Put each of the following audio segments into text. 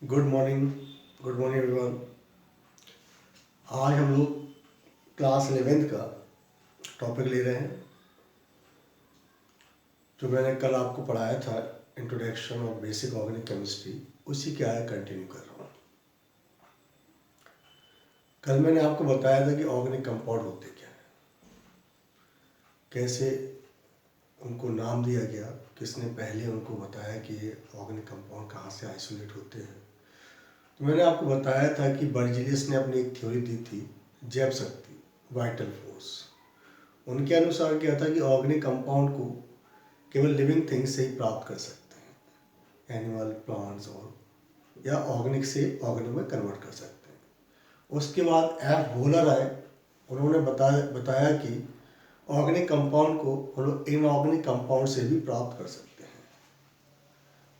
Good morning. Good morning everyone. आज हम लोग क्लास 11th का टॉपिक ले रहे हैं जो मैंने कल आपको पढ़ाया था, introduction of basic organic chemistry. उसी के आगे कंटिन्यू कर रहा हूँ। कल मैंने आपको बताया था कि ऑर्गेनिक कंपाउंड होते क्या है, कैसे उनको नाम दिया गया, किसने पहले उनको बताया कि ये ऑर्गेनिक कंपाउंड कहाँ से आइसोलेट होते हैं। तो मैंने आपको बताया था कि बर्जीलियस ने अपनी एक थ्योरी दी थी, जैव शक्ति, वाइटल फोर्स। उनके अनुसार क्या था कि ऑर्गेनिक कंपाउंड को केवल लिविंग थिंग्स से ही प्राप्त कर सकते हैं, एनिमल, प्लांट्स और या ऑर्गेनिक से ऑर्गेनिक में कन्वर्ट कर सकते हैं। उसके बाद एफ वोलर आए, उन्होंने बताया कि ऑर्गेनिक कंपाउंड को हम लोग इनऑर्गेनिक कंपाउंड से भी प्राप्त कर सकते हैं।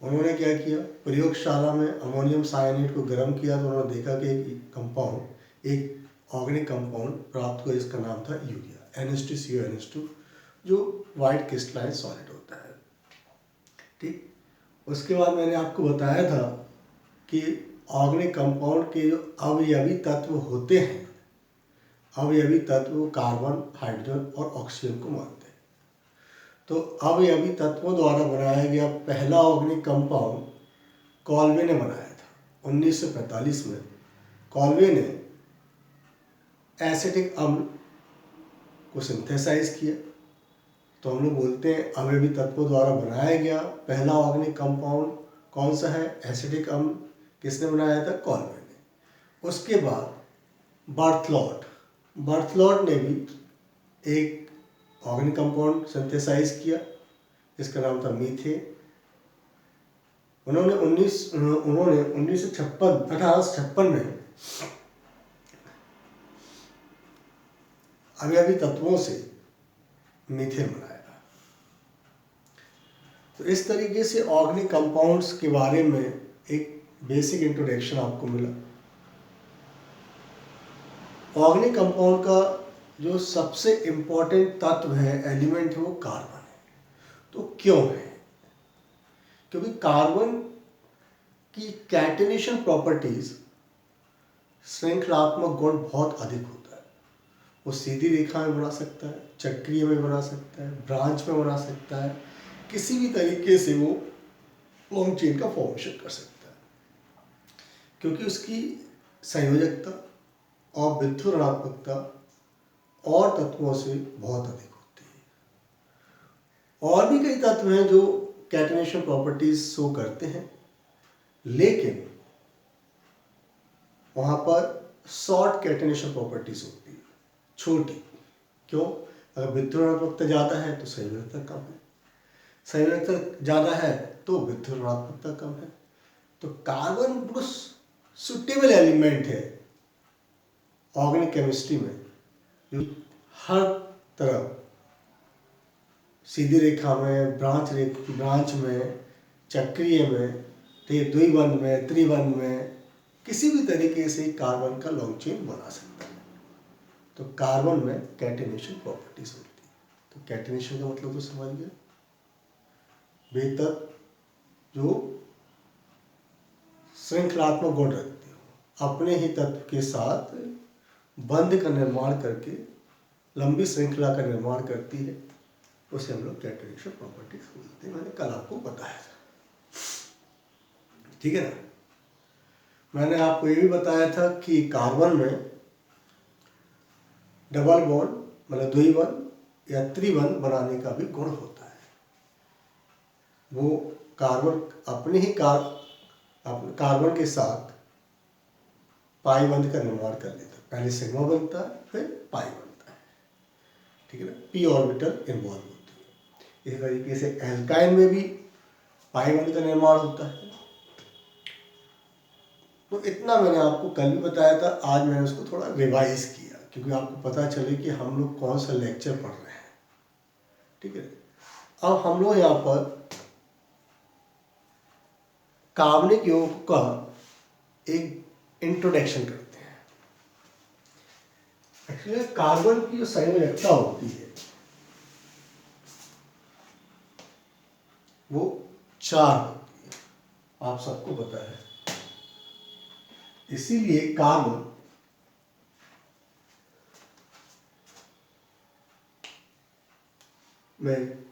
उन्होंने क्या किया, प्रयोगशाला में अमोनियम साइनाइड को गर्म किया तो उन्होंने देखा कि एक ऑर्गेनिक कंपाउंड प्राप्त हुआ जिसका नाम था यूरिया, NH2CO NH2, जो वाइट क्रिस्टलाइन सॉलिड होता है। ठीक, उसके बाद मैंने आपको बताया था कि ऑर्गेनिक कंपाउंड के जो अवयवी तत्व होते हैं, अवयवी तत्व कार्बन, हाइड्रोजन और ऑक्सीजन को मानते हैं। तो अवयवी तत्वों द्वारा बनाया गया पहला ऑर्गेनिक कंपाउंड कॉल्वे ने बनाया था 1945 में। कॉल्वे ने एसिटिक अम्ल को सिंथेसाइज किया, तो हम लोग बोलते हैं अवयवी तत्वों द्वारा बनाया गया पहला ऑर्गेनिक कंपाउंड कौन सा है, एसिटिक अम्ल। किसने बनाया था? कॉल्वे ने। उसके बाद बर्थलॉट ने भी एक ऑर्गेनिक कंपाउंड सिंथेसाइज किया जिसका नाम था मीथेन। उन्होंने 1856 में अवयवी तत्वों से मीथेन बनाया। तो इस तरीके से ऑर्गेनिक कंपाउंड्स के बारे में एक बेसिक इंट्रोडक्शन आपको मिला। ऑर्गेनिक कंपाउंड का जो सबसे इम्पोर्टेंट तत्व है, एलिमेंट है, वो कार्बन है। तो क्यों है? क्योंकि कार्बन की कैटेनेशन प्रॉपर्टीज, श्रृंखलात्मक गुण बहुत अधिक होता है। वो सीधी रेखा में बना सकता है, चक्रीय में बना सकता है, ब्रांच में बना सकता है, किसी भी तरीके से वो लॉन्ग चेन का फॉर्मेशन कर सकता है, क्योंकि उसकी संयोजकता और विद्युत ऋणात्मकता और तत्वों से बहुत अधिक होती है। और भी कई तत्व हैं जो कैटेनेशन प्रॉपर्टीज शो करते हैं, लेकिन वहां पर शॉर्ट कैटेनेशन प्रॉपर्टीज होती है, छोटी। क्यों? अगर विद्युत ऋणात्मकता ज़्यादा है तो संयोजकता कम है, संयोजकता ज़्यादा है तो विद्युत ऋणात्मकता कम है। तो कार्बन बिल्कुल सुटेबल एलिमेंट है ऑर्गेनिक केमिस्ट्री में, जो हर तरफ सीधी रेखा में, ब्रांच में, चक्रीय में, द्विबंध में, त्रिबंध में, किसी भी तरीके से कार्बन का लॉन्ग चेन बना सकता है। तो कार्बन में कैटेनेशन प्रॉपर्टीज होती है। तो कैटेनेशन का मतलब तो समझ गए, वे तत्व जो श्रृंखलात्मक गुण रखते हो, अपने ही तत्व के साथ बंध का निर्माण करके लंबी श्रृंखला का निर्माण करती है, उसे हम लोग कैटेनेशन प्रॉपर्टीज बोलते हैं। मैंने कल आपको बताया था, ठीक है ना। मैंने आपको ये भी बताया था कि कार्बन में डबल बॉन्ड मतलब द्विबंध या त्रिबंध बनाने का भी गुण होता है। वो कार्बन अपने ही कार्बन के साथ पाई बंध का निर्माण कर लेता है। पहले सिग्मा बनता है, फिर पाई बनता है, ठीक है ना। पी ऑर्बिटल इन्वॉल्व होती है। इसी तरीके से एल्काइन में भी पाई बंध का निर्माण होता है। तो इतना मैंने आपको कल भी बताया था, आज मैंने उसको थोड़ा रिवाइज किया, क्योंकि आपको पता चले कि हम लोग कौन सा लेक्चर पढ़ रहे हैं, ठीक है। अब हम लोग यहाँ पर कार्बनिक यौगिक का एक इंट्रोडक्शन करते हैं। एक्चुअली कार्बन की जो संयोजकता होती है वो 4 होती है, आप सबको पता है। इसीलिए कार्बन में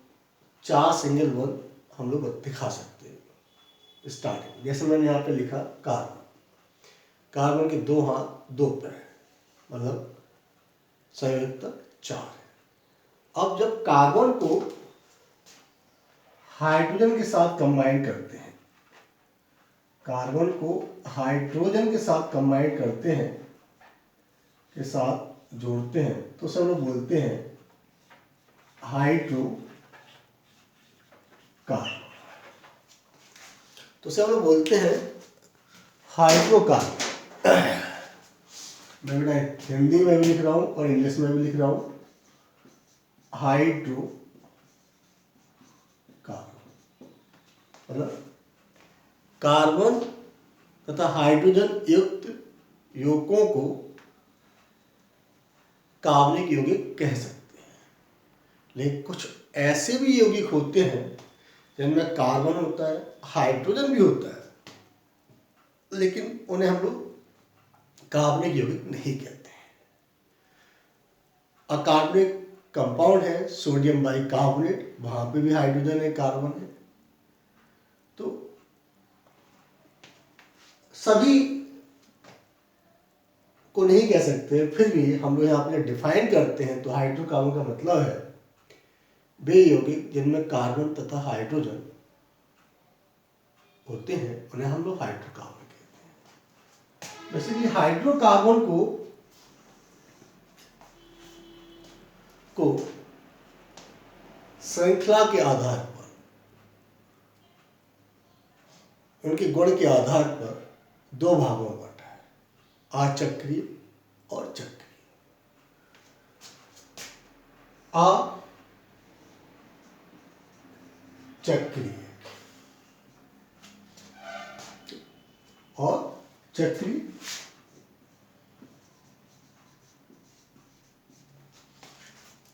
4 सिंगल बॉन्ड हम लोग दिखा सकते हैं स्टार्टिंग। जैसे मैंने यहाँ पे लिखा कार्बन, कार्बन के 2 हाथ 2 पैर, मतलब संयुक्त 4 है। अब जब कार्बन को हाइड्रोजन के साथ कंबाइन करते हैं, कार्बन को हाइड्रोजन के साथ कंबाइन करते हैं, के साथ जोड़ते हैं, तो सब लोग बोलते हैं हाइड्रो कार्बन। तो सब लोग बोलते हैं हाइड्रोकार्बन। मैं बेटा हिंदी में भी लिख रहा हूं और इंग्लिश में भी लिख रहा हूं, हाइड्रो कार्बन मतलब कार्बन तथा हाइड्रोजन युक्त यौगिकों को कार्बनिक यौगिक कह सकते हैं। लेकिन कुछ ऐसे भी यौगिक होते हैं जिनमें कार्बन होता है, हाइड्रोजन भी होता है, लेकिन उन्हें हम लोग कार्बनिक यौगिक नहीं कहते हैं। अकार्बनिक कंपाउंड है सोडियम बाइकार्बोनेट, वहां पे भी हाइड्रोजन है, कार्बन है। तो सभी को नहीं कह सकते, फिर भी हम लोग यहाँ पे डिफाइन करते हैं। तो हाइड्रोकार्बन का मतलब है वे यौगिक जिनमें कार्बन तथा हाइड्रोजन होते हैं, उन्हें हम लोग हाइड्रोकार्बन कहते हैं। बेसिकली हाइड्रोकार्बन को श्रृंखला के आधार पर, उनके गुण के आधार पर 2 भागों में बांटा है, अचक्रीय और चक्रीय। अचक्रीय और चक्रीय।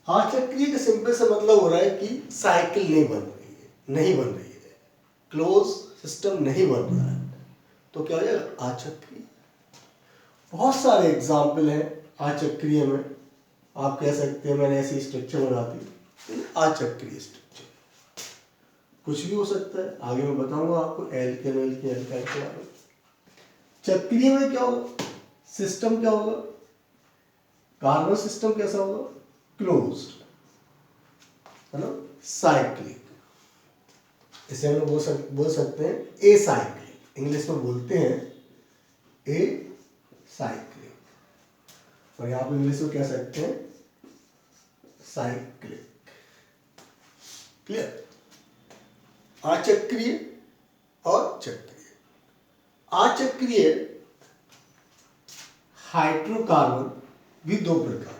अचक्रीय के सिंपल से मतलब हो रहा है कि साइकिल नहीं बन रही है, क्लोज सिस्टम नहीं बन रहा है, तो क्या हो जाएगा अचक्रीय। बहुत सारे एग्जाम्पल हैं अचक्रीय में। आप कह सकते हैं मैंने ऐसी स्ट्रक्चर बना दी, अचक्रीय स्ट्रक्चर। कुछ भी हो सकता है, आगे मैं बताऊंगा आपको एल्केन एल्काइल के बारे में। चक्रीय में क्या होगा, सिस्टम क्या होगा, कार्बन सिस्टम कैसा होगा, क्लोज्ड, है ना, साइक्लिक। इसे हम लोग बोल सकते हैं ए साइक्लिक, इंग्लिश में बोलते हैं ए साइक्लिक, और यहाँ पे इंग्लिश में कह सकते हैं साइक्लिक। क्लियर। अचक्रीय और चक्रीय। अचक्रीय हाइड्रोकार्बन भी 2 प्रकार के,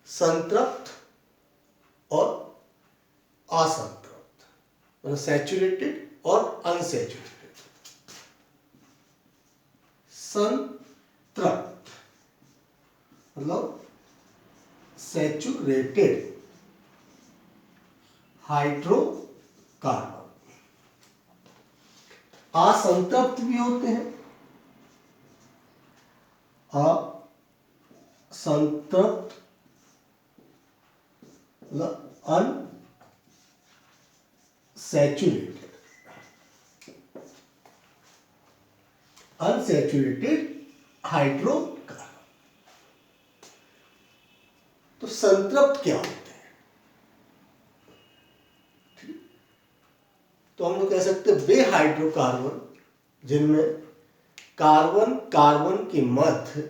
संतृप्त और असंतृप्त, मतलब सैचुरेटेड और अनसैचुरेटेड। संतृप्त मतलब सैचुरेटेड हाइड्रोकार्बन। असंतृप्त भी होते हैं, असंतृप्त मतलब अनसैचुरेटेड हाइड्रोकार्बन। तो संतृप्त क्या होते हैं, तो हम लोग कह सकते हैं वे हाइड्रोकार्बन जिनमें कार्बन कार्बन के मध्य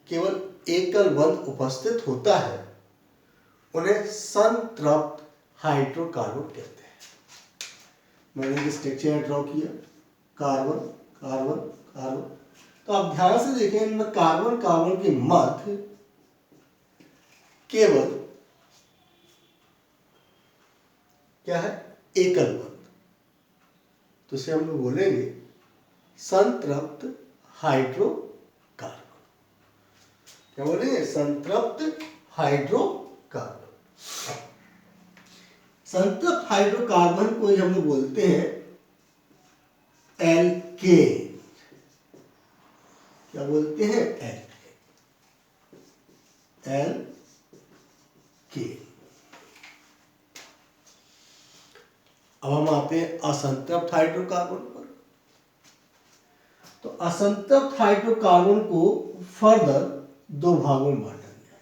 केवल एकल बंध उपस्थित होता है, उन्हें संतृप्त हाइड्रोकार्बन कहते हैं। मैंने स्ट्रक्चर ड्रॉ किया, कार्बन कार्बन कार्बन। तो आप ध्यान से देखें, इनमें कार्बन कार्बन के मध्य केवल क्या है, एकल बंध। तो इसे हम लोग बोलेंगे संतृप्त हाइड्रोकार्बन। क्या बोलेंगे, संतृप्त हाइड्रोकार्बन। संतृप्त हाइड्रोकार्बन को ही हम लोग बोलते हैं एल्केन, क्या बोलते हैं, एल्केन। अब हम आते हैं असंतृप्त हाइड्रोकार्बन पर। तो असंतृप्त हाइड्रोकार्बन को फर्दर दो भागों में बांटा गया है,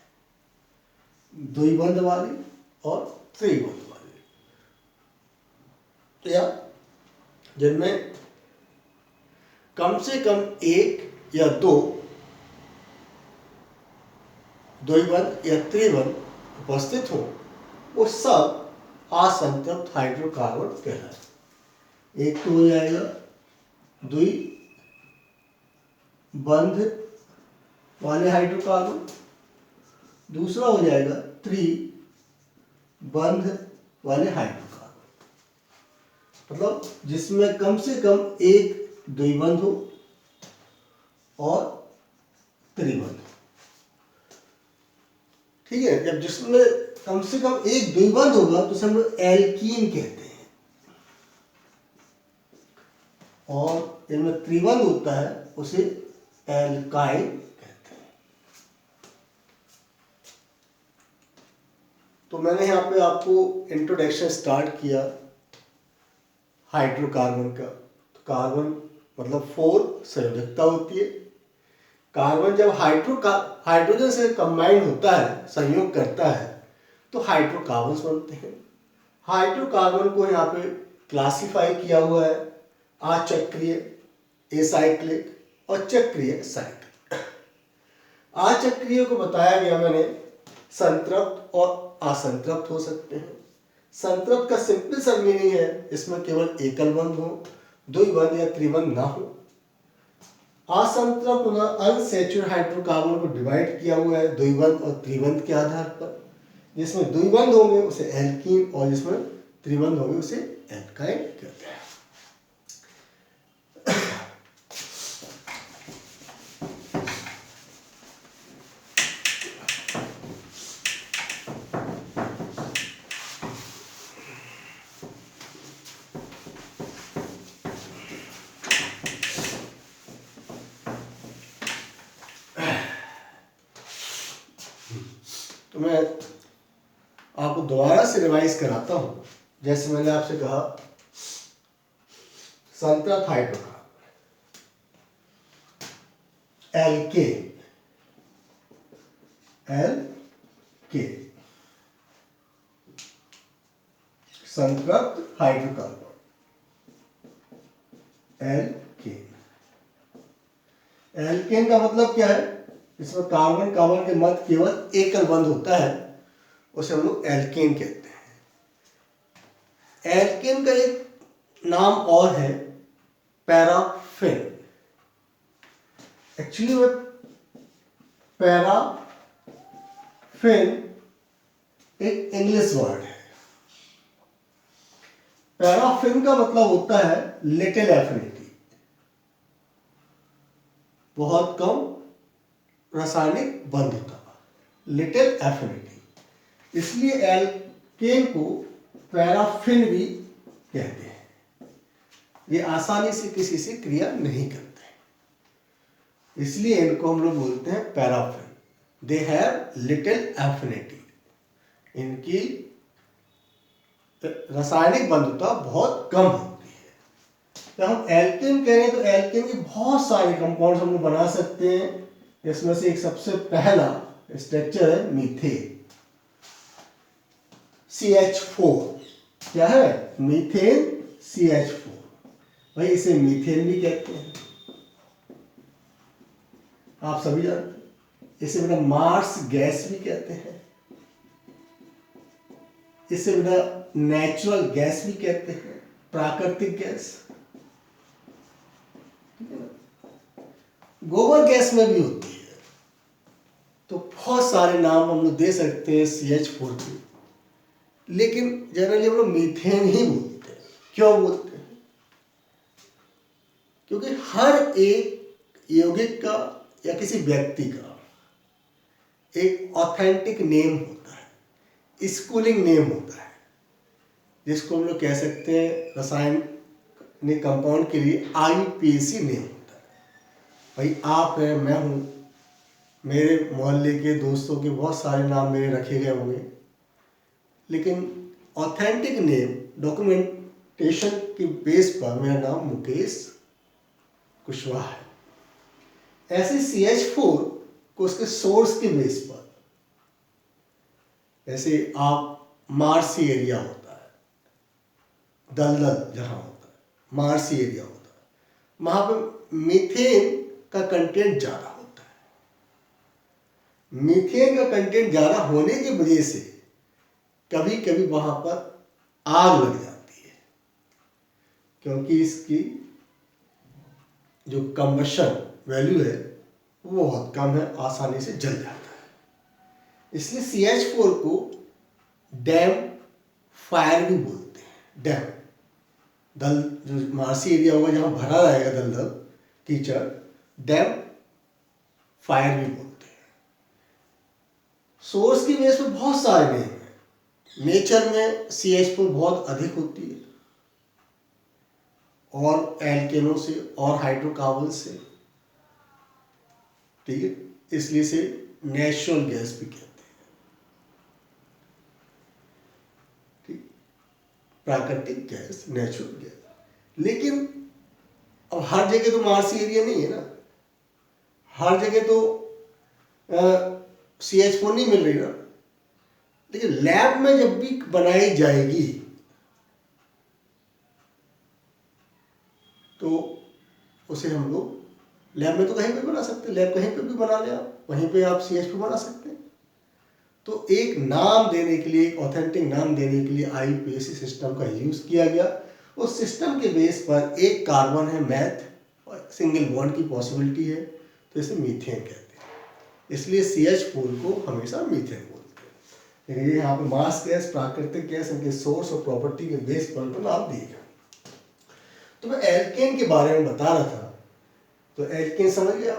द्विबंध वाले और त्रिबंध वाले। तो या जिनमें कम से कम एक या दो द्विबंध या त्रिबंध उपस्थित हो, वो सब असंतृप्त हाइड्रोकार्बन कहलाए। एक तो हो जाएगा द्विबंध वाले हाइड्रोकार्बन, दूसरा हो जाएगा त्रिबंध वाले हाइड्रोकार्बन, मतलब जिसमें कम से कम एक द्विबंध हो और त्रिबंध। ठीक है, जब जिसमें कम से कम एक द्विबंध होगा तो उसे हम लोग एल्कीन कहते हैं, और इनमें त्रिबंध होता है उसे एल्काइल कहते हैं। तो मैंने यहाँ पे आपको इंट्रोडक्शन स्टार्ट किया हाइड्रोकार्बन का। तो कार्बन मतलब 4 संयोजकता होती है। कार्बन जब हाइड्रोजन से कंबाइन होता है, संयोग करता है, तो हाइड्रोकार्बन्स बनते हैं। हाइड्रोकार्बन को यहाँ पे क्लासिफाई किया हुआ है अचक्रीय, एसाइक्लिक और चक्रीय साइक्लिक। अचक्रीय को बताया गया मैंने संतृप्त और असंतृप्त हो सकते हैं। संतृप्त का सिंपल सा मीनिंग है इसमें केवल एकल बंध हो, द्विबंध या त्रिबंध ना हो। असंतृप्त होना अनसैचुरेटेड हाइड्रोकार्बन को डिवाइड किया हुआ है द्विबंध और त्रिबंध के आधार पर। जिसमें द्विबंध होंगे उसे एल्कीन और जिसमें त्रिबंध होंगे उसे एल्काइल कहते हैं। तो मैं आपको दोबारा से रिवाइज कराता हूं। जैसे मैंने आपसे कहा संतृप्त हाइड्रोकार्बन एल्केन, संतृप्त हाइड्रोकार्बन एल्केन। एल्केन का मतलब क्या है, इसमें कार्बन कार्बन के मध्य केवल एकल बंध होता है, उसे हम लोग एल्केन कहते हैं। एल्केन का एक नाम और है पैराफिन। एक्चुअली में पैराफिन एक इंग्लिश वर्ड है। पैराफिन का मतलब होता है लिटिल एफिनिटी, बहुत कम रासायनिक बंधुता, लिटिल एफिनिटी। इसलिए एल्केन को पैराफिन भी कहते हैं। ये आसानी से किसी से क्रिया नहीं करते, इसलिए इनको हम लोग बोलते हैं paraffin. They have little affinity, इनकी रासायनिक बंधुता बहुत कम होती है। जब हम एल्केन कह रहे हैं तो एल्केन के बहुत सारे कंपाउंड्स हम लोग बना सकते हैं। इसमें से एक सबसे पहला स्ट्रक्चर है मीथेन, CH4। क्या है, मीथेन CH4। भाई इसे मीथेन भी कहते हैं, आप सभी जानते हैं। इसे बेटा मार्स गैस भी कहते हैं, इसे बेटा नेचुरल गैस भी कहते हैं, प्राकृतिक गैस। गोबर गैस में भी होती है। तो बहुत सारे नाम हम लोग दे सकते हैं CH4 के, लेकिन जनरली हम लोग मीथेन ही बोलते हैं। क्यों बोलते हैं, क्योंकि हर एक यौगिक का या किसी व्यक्ति का एक ऑथेंटिक नेम होता है, स्कूलिंग नेम होता है, जिसको हम लोग कह सकते हैं रसायन ने कंपाउंड के लिए IUPAC नेम होता है। भाई आप हैं, मैं हूँ, मेरे मोहल्ले के दोस्तों के बहुत सारे नाम मेरे रखे गए होंगे, लेकिन ऑथेंटिक नेम डॉक्यूमेंटेशन के बेस पर मेरा नाम मुकेश कुशवाहा है। ऐसे CH4 को उसके सोर्स के बेस पर, जैसे आप मार्सी एरिया होता है, दलदल जहाँ होता है, मार्सी एरिया होता है, वहाँ पे मीथेन का कंटेंट ज़्यादा होता है। मीथेन का कंटेंट ज़्यादा होने की वजह से कभी कभी वहाँ पर आग लग जाती है, क्योंकि इसकी जो कंबशन वैल्यू है वो बहुत कम है, आसानी से जल जाता है। इसलिए CH4 को डैम फायर भी बोलते हैं। डैम दल जो मार्सी एरिया होगा जहाँ भरा रहेगा दलदल कीचड़, डैम फायर भी बोलते हैं। सोर्स की बेस पर बहुत सारे नेम हैं। नेचर में CH4 बहुत अधिक होती है, और एल्केनों से और हाइड्रोकार्बन से, ठीक है, इसलिए से नेचुरल गैस भी कहते हैं, ठीक, प्राकृतिक गैस, नेचुरल गैस। लेकिन अब हर जगह तो मार्सी एरिया नहीं है ना, हर जगह तो CH4 नहीं मिल रही ना, लेकिन लैब में जब भी बनाई जाएगी तो उसे हम लोग लैब में तो कहीं पे बना सकते हैं, लैब कहीं पे भी बना ले आप, वहीं पे आप CH4 बना सकते हैं। तो एक नाम देने के लिए, एक ऑथेंटिक नाम देने के लिए IUPAC सिस्टम का यूज किया गया। उस सिस्टम के बेस पर एक कार्बन है मैथ और सिंगल बॉन्ड की पॉसिबिलिटी है, तो इसे मीथेन कहते हैं। इसलिए CH4 को हमेशा मीथेन बोलते हैं। लेकिन ये यहाँ पे मास गैस, प्राकृतिक गैस, इनके सोर्स और प्रॉपर्टी के बेस पर उनको नाम दिए गए। तो मैं एल्केन के बारे में बता रहा था, तो एल्केन समझ गया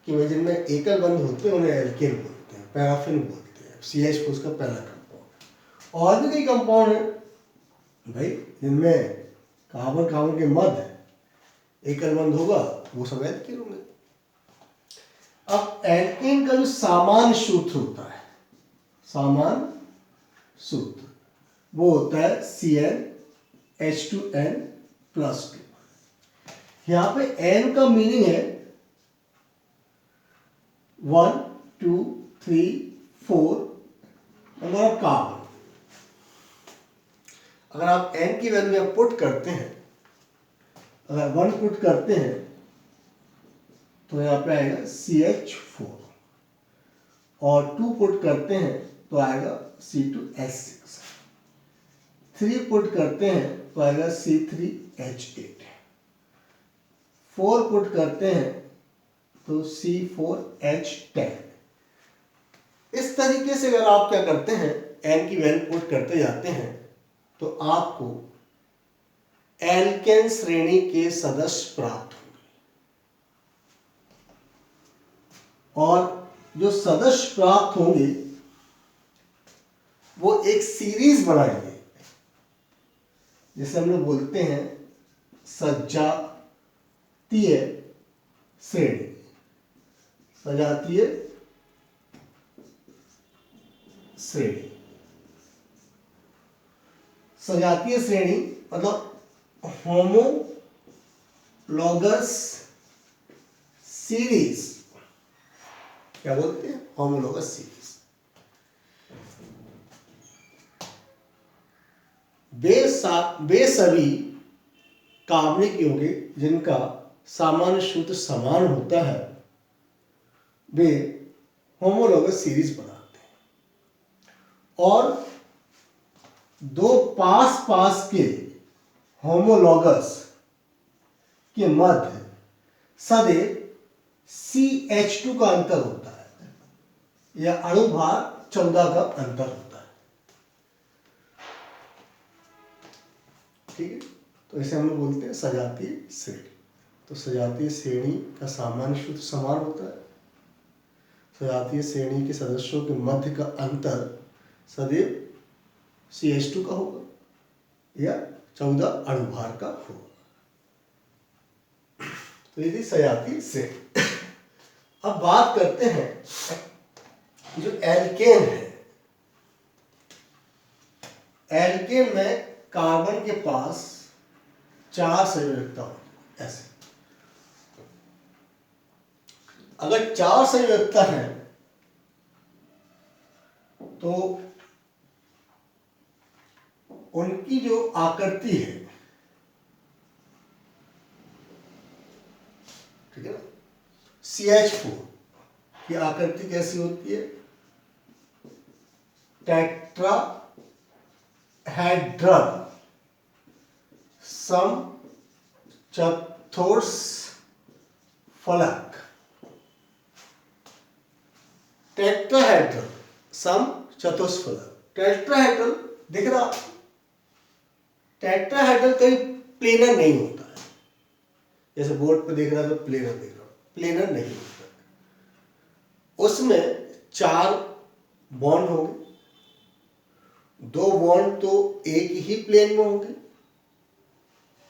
कि भाई जिनमें एकल बंध होते हैं उन्हें एल्केन बोलते हैं, पैराफिन बोलते हैं। CH4 उसका पहला कंपाउंड। और भी कई कंपाउंड है भाई जिनमें कार्बन कार्बन के मध्य एकल बंध होगा, वो सब एल्केन होंगे। अब एल्केन का जो सामान्य सूत्र होता है, सामान्य सूत्र, वो होता है CnH2n+2। यहां पे N का मीनिंग है 1 2 3 4 नंबर ऑफ कार्बन। अगर आप N की वैल्यू में पुट करते हैं, अगर 1 पुट करते हैं तो यहाँ पे आएगा CH4, और 2 पुट करते हैं तो आएगा C2H6, 3 पुट करते हैं तो आएगा C3H8, 4 पुट करते हैं तो C4H10। इस तरीके से अगर आप क्या करते हैं, N की वैल्यू पुट करते जाते हैं तो आपको एल्केन श्रेणी के सदस्य प्राप्त होंगे, और जो सदस्य प्राप्त होंगे वो एक सीरीज बनाएंगे, जिसे हम लोग बोलते हैं सजातीय श्रेणी। सजातीय श्रेणी, सजातीय श्रेणी मतलब होमोलॉगस सीरीज। क्या बोलते हैं? Homologous series. वे सभी कार्बनिक यौगिक जिनका सामान्य सूत्र समान होता है, वे होमोलॉगस सीरीज बनाते हैं, और दो पास पास के होमोलॉगस के मध्य सदैव CH2 का अंतर होता है, या अणु भार 14 का अंतर होता है। ठीक है, तो इसे हम लोग बोलते हैं सजातीय श्रेणी। तो सजातीय श्रेणी का सामान्य सूत्र समान होता है, सजातीय श्रेणी के सदस्यों के मध्य का अंतर सदैव CH2 का होगा या 14 अणुभार का होगा। तो ये थी सजाती सेट। अब बात करते हैं जो एल्केन है। एल्केन में कार्बन के पास 4 संयोजकता होती है ऐसे। अगर 4 संयोजकता है तो उनकी जो आकृति है, ठीक है ना, CH4 की आकृति कैसी होती है? टेट्राहेड्रल समचतुर्स फलक। टेट्राहेड्रल समचतुष्फलक। टेट्राहेड्रल दिख रहा? टेट्राहेड्रल कहीं प्लेनर नहीं होता है, जैसे बोर्ड पे देख रहा तो प्लेनर देख रहा, प्लेनर नहीं होता है। उसमें 4 बॉन्ड होंगे, 2 बॉन्ड तो एक ही प्लेन में होंगे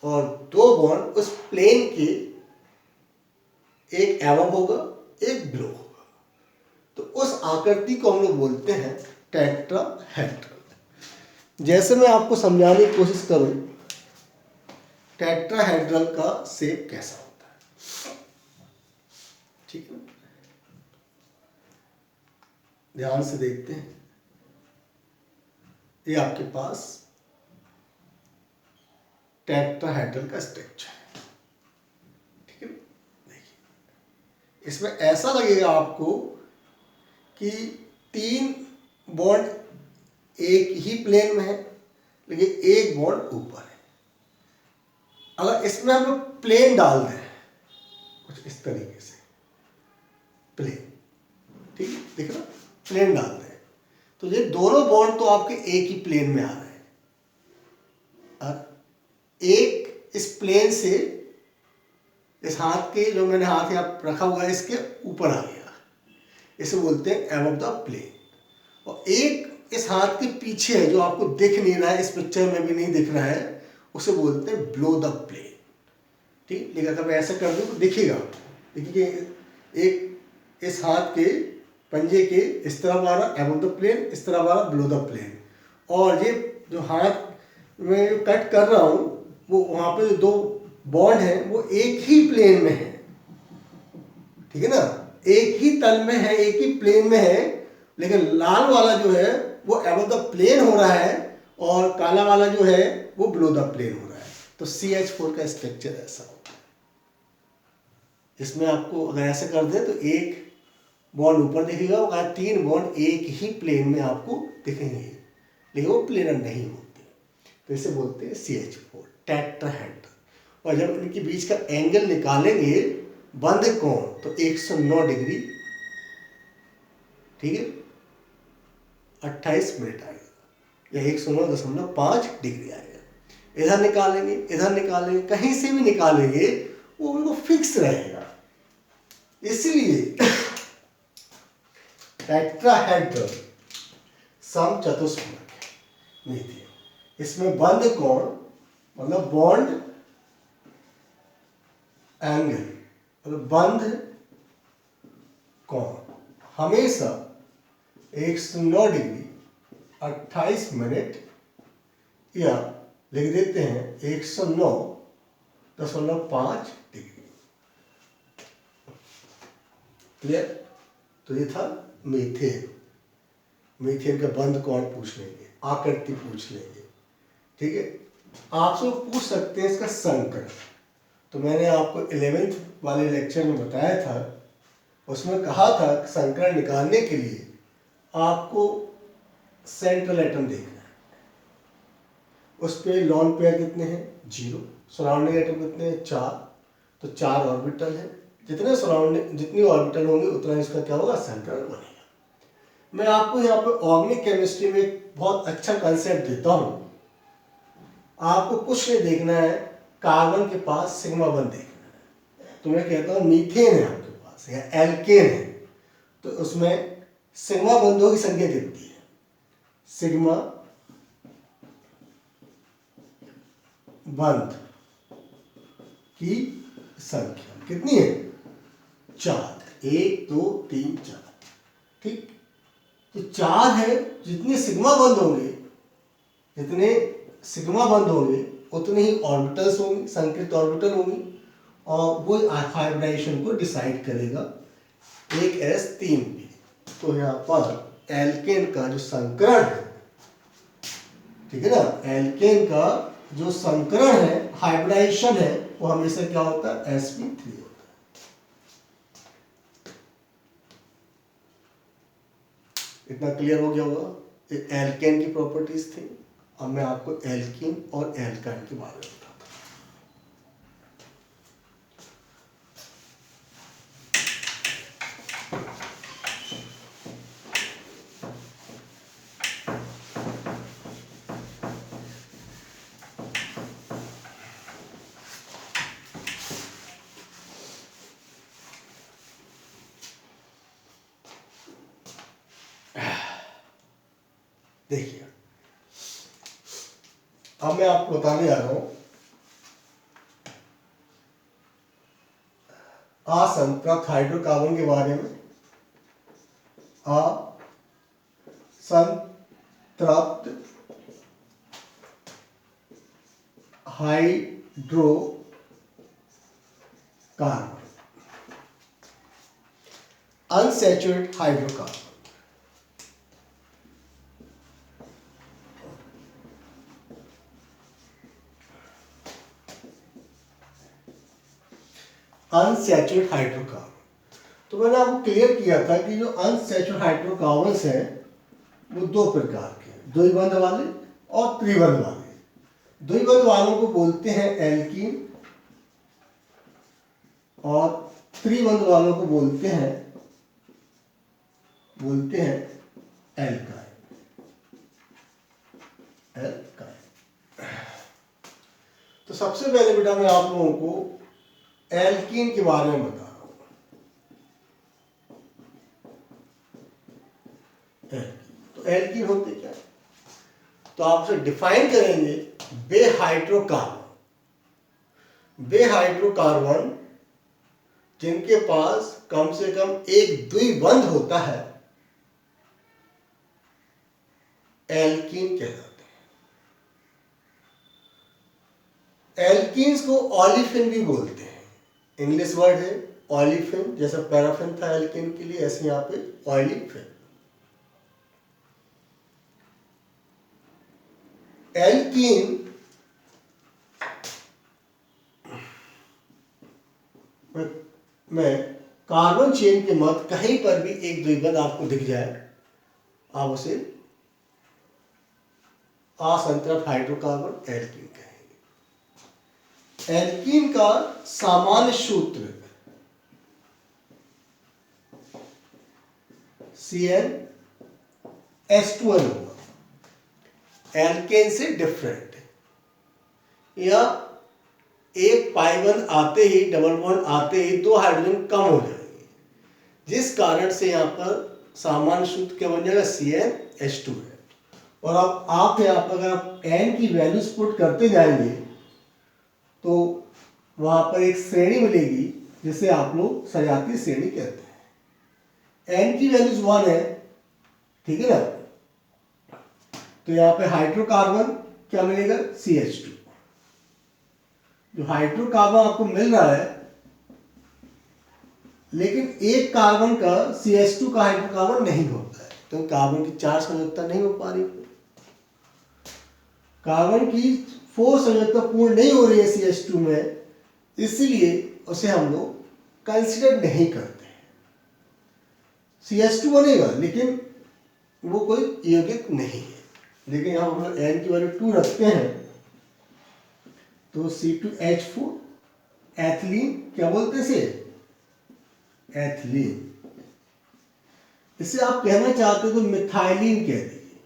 और 2 बॉन्ड उस प्लेन के एक एवब होगा, एक बिलो होगा। तो उस आकृति को हम लोग बोलते हैं टेट्राहेड्रल। जैसे मैं आपको समझाने की कोशिश करूं टेट्राहेड्रल का शेप कैसा होता है, ठीक है, ध्यान से देखते हैं। ये आपके पास टेट्राहेड्रल का स्ट्रक्चर है, ठीक है। देखिए इसमें ऐसा लगेगा आपको कि 3 बॉन्ड एक ही प्लेन में है लेकिन एक बॉन्ड ऊपर है। अगर इसमें हम लोग प्लेन डाल दें कुछ इस तरीके से, प्लेन, ठीक है, दिख रहा, प्लेन डाल दें तो ये दोनों बॉन्ड तो आपके एक ही प्लेन में आ रहे हैं और एक इस प्लेन से इस हाथ के, जो मैंने हाथ यहाँ रखा हुआ है, इसके ऊपर आ गया, इसे बोलते हैं एबव द प्लेन। और एक इस हाथ के पीछे है जो आपको दिख नहीं रहा है, इस पिक्चर में भी नहीं दिख रहा है, उसे बोलते हैं बिलो द प्लेन, ठीक। लेकिन अगर मैं ऐसा कर दूं तो दिखेगा, देखिए एक इस हाथ के पंजे के इस तरफ आ रहा एबव द प्लेन, इस तरफ आ रहा बिलो द प्लेन, और ये जो हाथ में कट कर रहा हूं वो वहां पे 2 बॉन्ड है वो एक ही प्लेन में है, ठीक है ना, एक ही तल में है, एक ही प्लेन में है, लेकिन लाल वाला जो है वो एबव द प्लेन हो रहा है और काला वाला जो है वो बिलो द प्लेन हो रहा है। तो CH4 का स्ट्रक्चर ऐसा होता है। इसमें आपको अगर ऐसे कर दें तो एक बॉन्ड ऊपर दिखेगा और 3 बॉन्ड एक ही प्लेन में आपको दिखेंगे, लेकिन वो प्लेनर नहीं होते, तो इसे बोलते हैं CH4 टेट्राहेड्रल। और जब इनके बीच का एंगल निकालेंगे बंद कोण तो 109 डिग्री, ठीक है, 28 मिनट आएगा या 109.5 डिग्री आएगा। इधर निकालेंगे, इधर निकालेंगे, कहीं से भी निकालेंगे वो बिल्कुल फिक्स रहेगा। इसलिए टेट्राहेड्रल समचतुष्फलक नहीं थे। इसमें बंद कोण मतलब बॉन्ड एंगल मतलब बंद कोण हमेशा 109 डिग्री 28 मिनट या लिख देते हैं 109.5 डिग्री। क्लियर? तो ये था मीथेन। मीथेन का बंद कोण पूछ लेंगे, आकृति पूछ लेंगे, ठीक है। आपसे पूछ सकते हैं इसका संकरण। तो मैंने आपको 11th वाले लेक्चर में बताया था, उसमें कहा था संकरण निकालने के लिए आपको सेंट्रल एटम देखना है, उस पर लॉन पेयर कितने हैं 0, सराउंडिंग एटम कितने हैं 4, तो 4 ऑर्बिटल है, जितने सराउंडिंग जितनी ऑर्बिटल होंगे उतना इसका क्या होगा संकरण बनेगा। मैं आपको यहाँ पे ऑर्गेनिक केमिस्ट्री में एक बहुत अच्छा कंसेप्ट देता हूँ। आपको कुछ नहीं देखना है, कार्बन के पास सिग्मा 1 देखना है। तो मैं कहता हूँ मीथेन है आपके पास या एल्केन है, तो उसमें सिग्मा बंधुओं की संख्या कितनी है, सिग्मा बंध की संख्या कितनी है? 4, 1 2 3 4, ठीक। तो 4 है, जितने सिग्मा बंद होंगे उतने ही ऑर्बिटल्स होंगे, संकृत ऑर्बिटल होंगी, और वो हाइब्रिडाइजेशन को डिसाइड करेगा, एक S 3 P। तो यहाँ पर एल्केन का जो संकरण है, ठीक है ना, एल्केन का जो संकरण है, हाइब्रिडाइजेशन है, वो हमेशा क्या होता है? sp3 होता है। इतना क्लियर हो गया होगा? ये एल्केन की प्रॉपर्टीज थी। अब मैं आपको एल्कीन और एल्काइन के बारे में बताता हूं। देखिए, अब मैं आपको बताने जा रहा हूं असंतृप्त हाइड्रोकार्बन के बारे में। असंतृप्त hydrocarbon, unsaturated hydrocarbon. Unsaturated hydrocarbon, तो मैंने आपको क्लियर किया था कि जो अनसैचुरेटेड हाइड्रोकार्बन्स हैं वो दो प्रकार के हैं, द्विबंध वाले और त्रिबंध वाले। द्विबंध वालों को बोलते हैं एल्कीन, और त्रिबंध वालों को बोलते हैं एल्काइन। तो सबसे पहले बेटा मैं आप लोगों को एल्कीन के बारे में बता रहा हूं। तो एल्कीन होते क्या? तो आपसे डिफाइन करेंगे वे हाइड्रोकार्बन जिनके पास कम से कम एक द्विबंध होता है, एल्कीन कहलाते हैं। एल्कीन्स को ऑलिफिन भी बोलते हैं, इंग्लिश वर्ड है ऑलिफिन, जैसा पैराफिन था एल्कीन के लिए, ऐसे यहां पे ऑलिफिन। एल्कीन में कार्बन चेन के मध्य कहीं पर भी एक द्विबंध आपको दिख जाए, आप उसे असंतृप्त हाइड्रोकार्बन एल्कीन कहेंगे। एल्कीन का सामान्य सूत्र CnH2n होगा, एल्केन से डिफरेंट, या एक पाई बॉन्ड आते ही, डबल बॉन्ड आते ही दो हाइड्रोजन कम हो जाएंगे, जिस कारण से यहाँ पर सामान्य सूत्र क्या बन जाएगा? CnH2 है। और अब आप यहाँ पर अगर आप n की वैल्यूज पुट करते जाएंगे तो वहां पर एक श्रेणी मिलेगी जिसे आप लोग सजातीय श्रेणी कहते हैं। n की वैल्यूज 1 है, ठीक है ना, तो यहाँ पे हाइड्रोकार्बन क्या मिलेगा? CH2। जो हाइड्रोकार्बन आपको मिल रहा है, लेकिन एक कार्बन का CH2 का हाइड्रोकार्बन नहीं होता है, तो कार्बन की 4 संयोजकता नहीं हो पा रही, कार्बन की 4 संयोजकता पूर्ण नहीं हो रही है CH2 में, इसलिए उसे हम लोग कंसिडर नहीं करते हैं। CH2 बनेगा लेकिन वो कोई यौगिक नहीं है। लेकिन यहां हम लोग n की वैल्यू 2 रखते हैं, तो C2H4 एथिलीन, क्या बोलते हैं इसे? एथिलीन। इसे आप कहना चाहते हो तो मिथाइलिन कह दीजिए,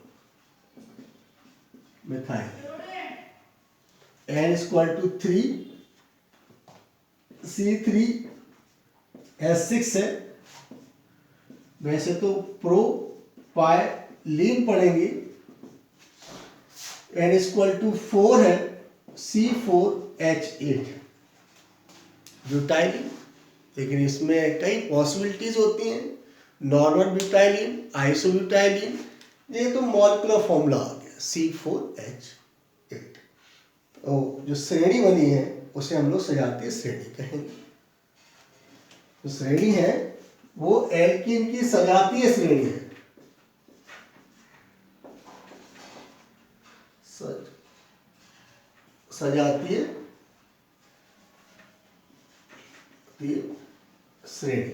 मिथाइलिन। N=3, C3H6 है, वैसे तो प्रोपाइलीन पढ़ेंगे, N=4 है, C4H8 है। ब्यूटाइलिन, लेकिन इसमें कई पॉसिबिलिटीज होती हैं। नॉर्मल ब्यूटाइलिन, आइसोब्यूटाइलिन, ये तो मॉलिक्यूलर फॉर्मूला आ गया C4H8। तो जो श्रेणी बनी है उसे हम लोग सजातीय श्रेणी कहेंगे। जो श्रेणी है वो एल्कीन की सजातीय श्रेणी है। सजातीय श्रेणी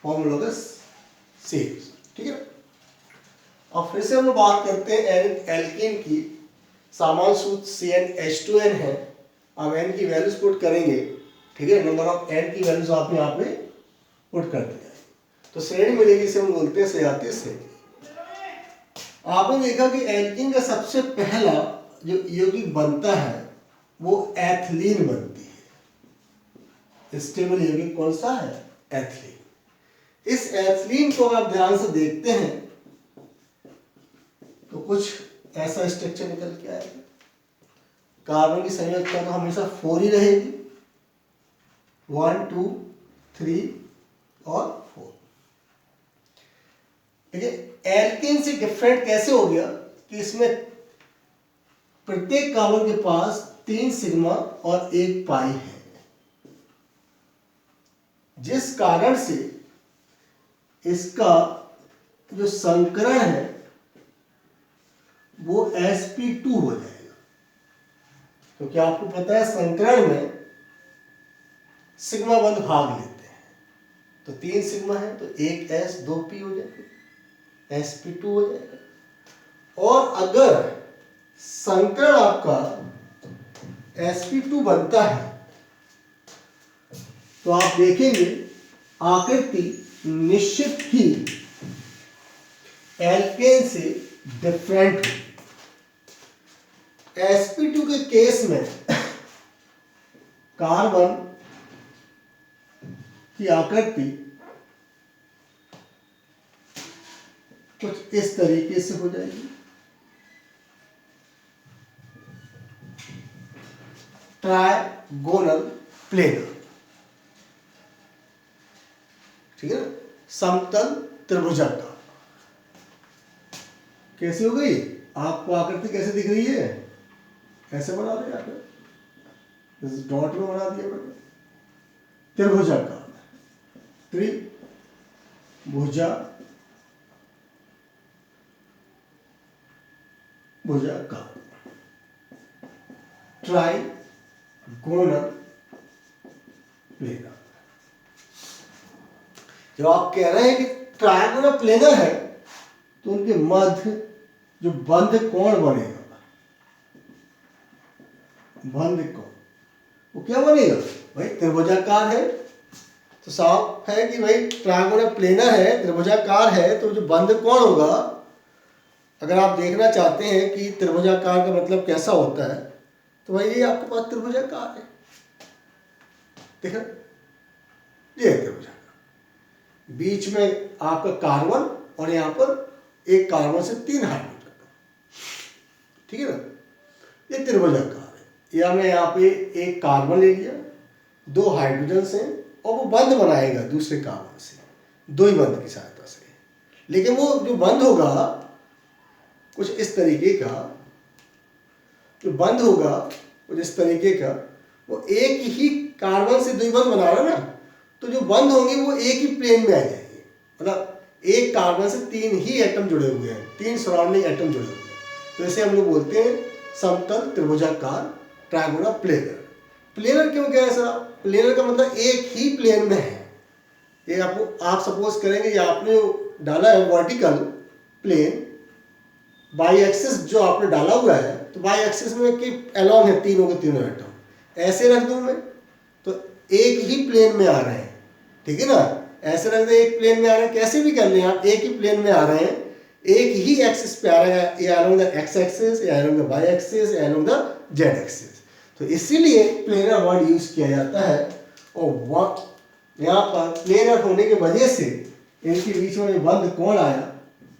होमोलोगस सीरीज, ठीक है। अब फिर से हम लोग बात करते हैं एल्कीन की। सामान्य सूत्र CnH2n है। अब n की वैल्यूज पुट करेंगे, ठीक है। नंबर ऑफ n की वैल्यूज आप यहाँ पे पुट कर दिया तो श्रेणी मिलेगी, इसे हम बोलते हैं सजातीय श्रेणी। आपने देखा कि एल्कीन का सबसे पहला जो यौगिक बनता है वो एथिलीन बनती है। स्टेबल यौगिक कौन सा है? एथिलीन। इस एथिलीन को अगर आप ध्यान से देखते हैं तो कुछ ऐसा स्ट्रक्चर निकल के आएगा। कार्बन की संयोजकता तो हमेशा 4 ही रहेगी, 1 2 3 और 4। देखिए एल्कीन से डिफरेंट कैसे हो गया कि इसमें प्रत्येक कार्बन के पास 3 सिग्मा और 1 पाई है, जिस कारण से इसका जो संकरण है वो sp2 हो जाएगा। तो क्या आपको पता है संकरण में सिग्मा बंध भाग लेते हैं, तो 3 सिग्मा है तो 1 s 2 p हो जाएगा, sp2 हो जाएगा। और अगर संकरण आपका sp2 बनता है तो आप देखेंगे आकृति निश्चित ही एल्केन से डिफरेंट होगी। sp2 के केस में कार्बन की आकृति कुछ इस तरीके से हो जाएगी। ट्राइगोनल प्लेनर, ठीक है ना, समतल त्रिभुजाकार। कैसे हो गई? आपको आकृति कैसे दिख रही है? ऐसे बना दिया आपने, इस डॉट में बना दिया मैंने। त्रिभुजाकार, भुजाकार, ट्राइगोनल प्लेनर। जब आप कह रहे हैं कि ट्राइगोनल प्लेनर है तो उनके मध्य जो बंध कोण बनेगा, बंध कोण वो क्या बनेगा भाई? त्रिभुजाकार है। तो साफ है कि भाई ट्राइगोनल प्लेनर है, त्रिभुजाकार है, तो जो बंध कोण होगा, अगर आप देखना चाहते हैं कि त्रिभुजाकार का मतलब कैसा होता है तो भाई ये आपके पास त्रिभुजाकार है, देखा, ये त्रिभुजाकार। बीच में आपका कार्बन और यहाँ पर एक कार्बन से 3 हाइड्रोजन, ठीक है ना, ये त्रिभुजाकार है। या मैं यहाँ पे एक कार्बन ले लिया, 2 हाइड्रोजन से, और वो बंध बनाएगा दूसरे कार्बन से, 2 ही बंध की सहायता से। लेकिन वो जो बंध होगा कुछ इस तरीके का, जो बंध होगा कुछ इस तरीके का, वो एक ही कार्बन से 2 बंध बना रहा है ना, तो जो बंध होंगे वो एक ही प्लेन में आ जाएंगे। मतलब एक कार्बन से 3 ही एटम जुड़े हुए हैं, 3 सराउंडिंग एटम जुड़े हुए हैं, तो इसे हम लोग बोलते हैं समतल त्रिभुजाकार ट्राइगोनल प्लेनर। प्लेनर क्यों कह रहे हैं सर? प्लेनर का मतलब एक ही प्लेन में है। ये आपको, आप सपोज करेंगे ये आपने डाला है वर्टिकल प्लेन, बाई एक्सिस जो आपने डाला हुआ है, तो बाई एक्सिस में कि एलॉन्ग है तीनों के तीनों एटम, ऐसे रख दूं मैं तो एक ही प्लेन में आ रहे हैं, ठीक है ना। ऐसे रख दे एक प्लेन में आ रहे हैं, कैसे भी कर लें आप, एक ही प्लेन में आ रहे हैं, एक ही एक्सिस पे आ रहा है, या अलोंग द एक्स एक्सिस, या अलोंग द वाई एक्सिस, या अलोंग द जेड एक्सिस। तो इसीलिए प्लेनर वर्ड यूज किया जाता है। और यहाँ पर प्लेनर होने की वजह से इनके बीच में बंध कोण आया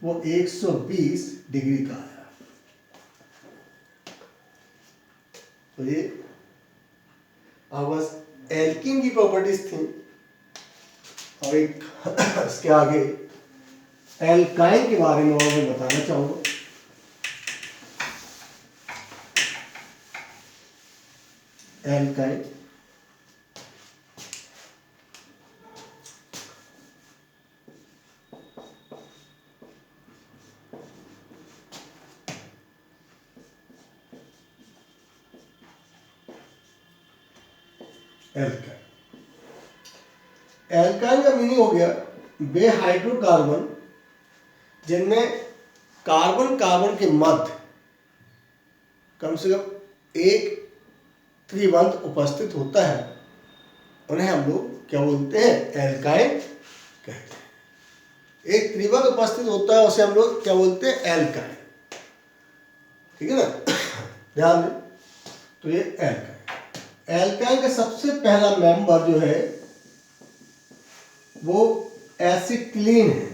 वो 120 डिग्री का आया। तो ये अब बस एल्कीन की प्रॉपर्टीज थी और एक इसके आगे एल्काइन के बारे में और मैं बताना चाहूँगा। एल्काइन एल्काइन एल्काइन का मीनिंग हो गया वे हाइड्रोकार्बन जिनमें कार्बन कार्बन के मध्य कम से कम एक त्रिबंध उपस्थित होता है, उन्हें हम लोग क्या बोलते हैं? एल्काइन कहते हैं। एक त्रिबंध उपस्थित होता है उसे हम लोग क्या बोलते हैं? एल्काइन। ठीक है ना, ध्यान दें। तो ये एल्काइन, एल्काइन का सबसे पहला मेंबर जो है वो एसिटिलीन है।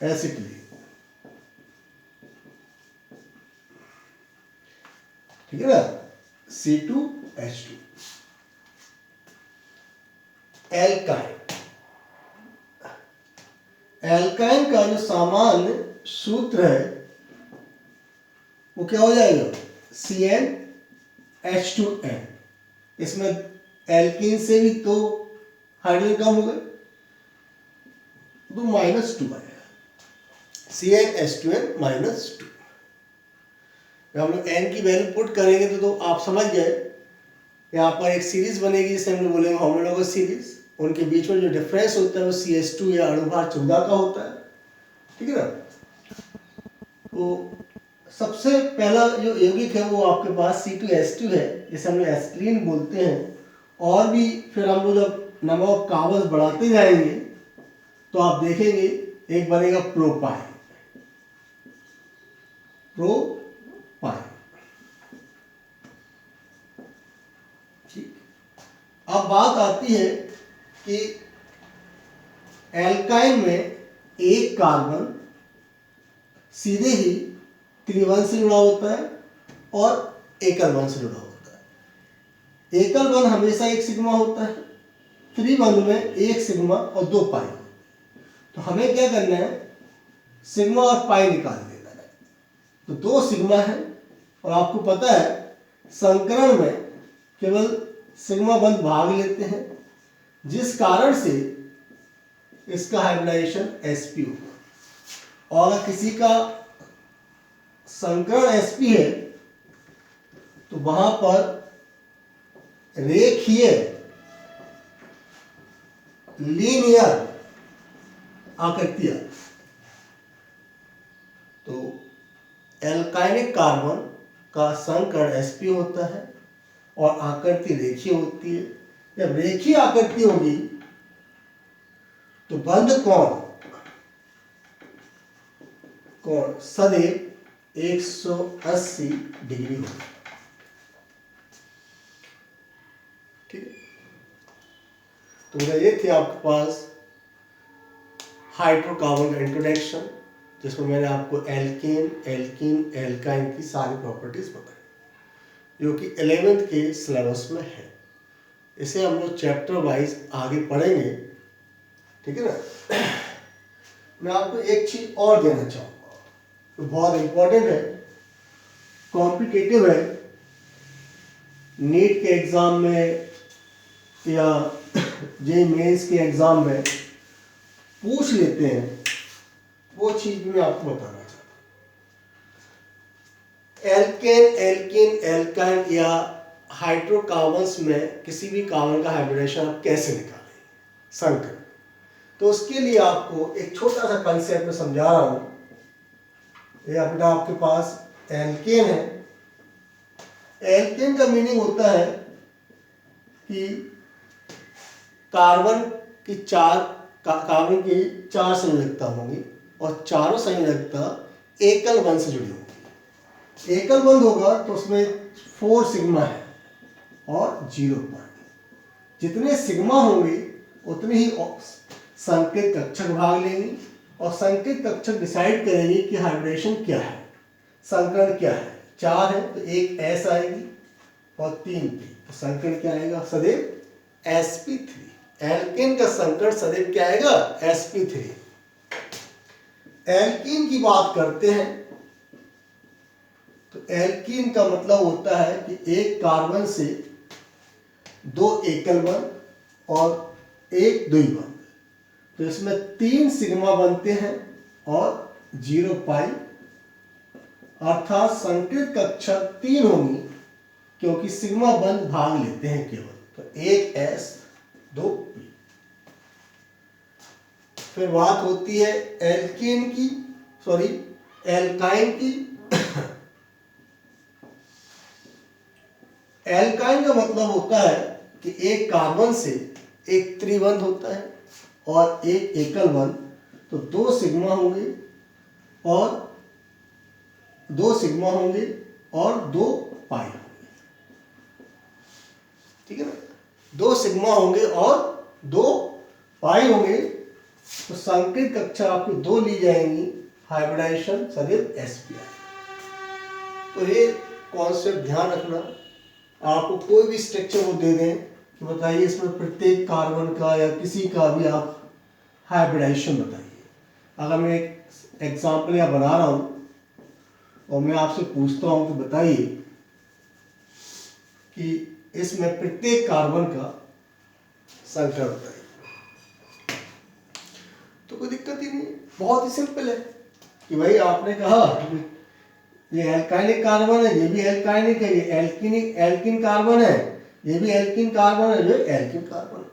एसिटिलीन, ठीक है ना, C2H2। एल्काइन, एल्काइन का जो सामान्य सूत्र है वो क्या हो जाएगा? CnH2n। इसमें एल्कीन से भी तो हाइड्रोजन कम हो गए तो -2 आएगा, CnH2n -2। जब हम लोग n की वैल्यू पुट करेंगे तो आप समझ गए, यहाँ पर एक सीरीज बनेगी जिसे हम लोग बोलेंगे होमोलॉगस सीरीज। उनके बीच में जो डिफरेंस होता है वो CH2 या अणुभार 14 का होता है। ठीक है ना, तो सबसे पहला जो यौगिक है वो आपके पास C2H2 है, जिसे हम लोग एसिटिलीन बोलते हैं। और भी फिर हम लोग जब नंबर ऑफ कार्बन्स बढ़ाते जाएंगे तो आप देखेंगे एक बनेगा प्रोपाइन। प्रोपाइन, ठीक। अब बात आती है कि एल्काइन में एक कार्बन सीधे ही त्रिबंध से जुड़ा होता है और एकल बंध से जुड़ा होता है। एकल बंध हमेशा एक सिग्मा होता है, त्रिबंध में एक सिग्मा और 2 पाई। तो हमें क्या करना है? सिग्मा और पाई निकाल देना है। तो 2 सिग्मा है और आपको पता है संकरण में केवल सिग्मा बंध भाग लेते हैं, जिस कारण से इसका हाइब्रिडाइजेशन sp होगा। और अगर किसी का संकरण sp है तो वहां पर रेखीय लीनियर आकृतियां, तो एल्काइनिक कार्बन का संकरण sp होता है और आकृति रेखीय होती है। जब रेखीय आकृति होगी तो बंध कोण सदैव 180 डिग्री होगा। ठीक है, तो ये थे आपके पास हाइड्रोकार्बन का इंट्रोडक्शन, जिसमें मैंने आपको एल्केन, एल्कीन, एल्काइन की सारी प्रॉपर्टीज बताई जो कि 11th के सिलेबस में है। इसे हम लोग चैप्टर वाइज आगे पढ़ेंगे। ठीक है ना। मैं आपको एक चीज और देना चाहूँगा तो बहुत इंपॉर्टेंट है, कॉम्पिटिटिव है, नीट के एग्जाम में या जे मेंस के एग्जाम में पूछ लेते हैं, वो चीज भी मैं आपको बताना चाहता हूँ। एल्केन, एल्कीन, एल्काइन या हाइड्रोकार्बन्स में किसी भी कार्बन का हाइब्रिडेशन आप कैसे निकालेंगे? संकरण। तो उसके लिए आपको एक छोटा सा कंसेप्ट में समझा रहा हूं। ये अपना आपके पास एल्केन है। एल्केन का मीनिंग होता है कि कार्बन की चार संयोजकता होंगी और चारों संयोजकता एकल बंध से जुड़ी होंगी। एकल बंध होगा तो उसमें 4 सिग्मा है और 0 पॉइंट। जितने सिग्मा होंगे उतने ही संकेत कक्षक भाग लेंगे और संकेत कक्षक डिसाइड करेंगे कि हाइब्रिडेशन क्या है, संकरण क्या है। 4 है तो एक S आएगी, और 3p, तो संकरण क्या आएगा सदैव sp3। एल्केन का संकरण सदैव क्या आएगा sp3। एल्कीन की बात करते हैं तो एल्कीन का मतलब होता है कि एक कार्बन से 2 एकल बंध और एक द्विबंध बंध, तो इसमें 3 सिग्मा बनते हैं और 0 पाई, अर्थात संकृत कक्षा 3 होंगी क्योंकि सिग्मा बंध भाग लेते हैं केवल, तो 1 s 2 p। फिर बात होती है एल्केन की, सॉरी एल्काइन की। एल्काइन का मतलब होता है कि एक कार्बन से एक त्रिबंध होता है और एक एकल बंध, तो 2 सिग्मा होंगे और 2 पाई होंगे, ठीक है ना। 2 सिग्मा होंगे और 2 पाई होंगे, तो संकेत कक्षा आपकी 2 ली जाएंगी, हाइब्रिडाइजेशन सदैव sp। तो ये कॉन्सेप्ट ध्यान रखना, आपको कोई भी स्ट्रक्चर वो दे दें कि बताइए इसमें प्रत्येक कार्बन का या किसी का भी आप हाइब्रिडाइजेशन बताइए। अगर मैं एक एग्जाम्पल यहाँ बना रहा हूँ और मैं आपसे पूछता हूँ कि बताइए कि इसमें प्रत्येक कार्बन का संकरण बताइए, तो कोई दिक्कत ही नहीं, बहुत ही सिंपल है कि भाई आपने कहा ये एल्काइनिक कार्बन है, ये भी एल्काइनिक है, ये एल्किन कार्बन है, ये भी एल्किन कार्बन है, ये एल्किन कार्बन है।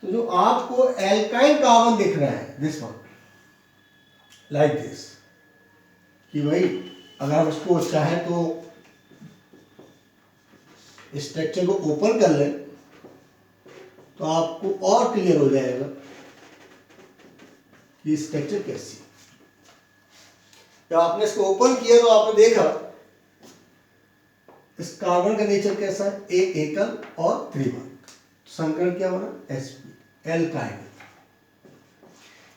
तो जो आपको एल्काइन कार्बन दिख रहा है दिस वन लाइक दिस, कि भाई अगर हम इसको चाहे तो स्ट्रक्चर को ओपन कर लें तो आपको और क्लियर हो जाएगा कि स्ट्रक्चर कैसी है। जब आपने इसको ओपन किया तो आपने देखा इस कार्बन का नेचर कैसा है, एक एकल और त्रिबंध, संकरण क्या बना sp, एल्काइन।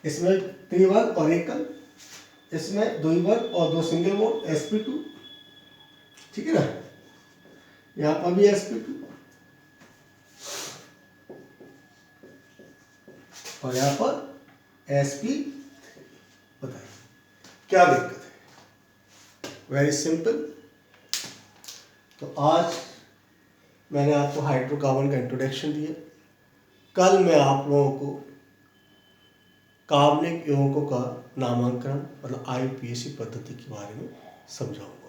इसमें त्रिबंध और एकल, इसमें द्विबंध और 2 सिंगल बॉन्ड sp2, ठीक है ना। यहां पर भी sp2 और यहां पर sp। बताइए क्या दिक्कत है, वेरी सिंपल। तो आज मैंने आपको हाइड्रोकार्बन का इंट्रोडक्शन दिया, कल मैं आप लोगों को कार्बनिक यौगिकों का नामांकन मतलब IUPAC पद्धति के बारे में समझाऊंगा।